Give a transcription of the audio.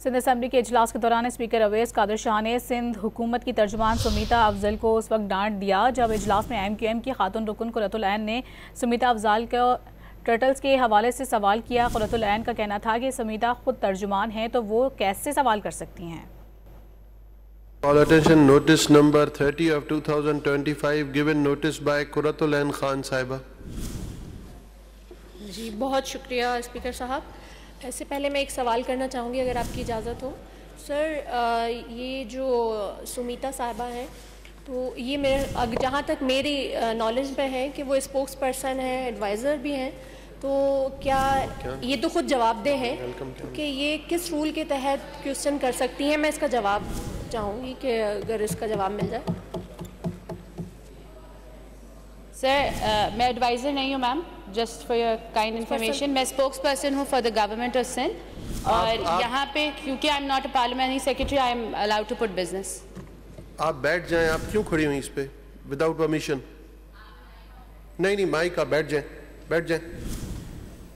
Sindh assembly के इजलास के दौरान स्पीकर अवैस कादर शाह ने सिंध हुकूमत की तर्जुमान सुमीता अफजल को उस वक्त डांट दिया जब इजलास में MQM की खातून रुकन कुर्रतुल ऐन ने सुमीता अफजल को टर्टल्स के हवाले से सवाल किया। कुर्रतुल ऐन का कहना था कि सुमीता खुद तर्जुमान हैं तो वो कैसे सवाल कर सकती हैं। Call attention notice number 30 of 2025 given notice by Qurratul Ain Khan साहिबा। जी बहुत शुक्रिया स्पीकर साहब। इससे पहले मैं एक सवाल करना चाहूँगी अगर आपकी इजाज़त हो। सर ये जो सुमीता साहिबा हैं तो ये मेरे जहाँ तक मेरी नॉलेज में है कि वो स्पोक्स पर्सन है, एडवाइज़र भी हैं, तो क्या ये तो खुद जवाबदेह हैं कि ये किस रूल के तहत क्वेश्चन कर सकती हैं। मैं इसका जवाब चाहूँगी कि अगर इसका जवाब मिल जाए। सर मैं एडवाइज़र नहीं हूँ ma'am, just for your kind information. मैं स्पोक्स पर्सन हूँ for the government of Sindh और यहाँ पे क्योंकि I am not a parliamentary secretary I am allowed to put business. आप बैठ जाएं। आप क्यों खड़ी हुई इस पे विदाउट परमिशन? नहीं माइक, आप बैठ जाएं, बैठ जाएं।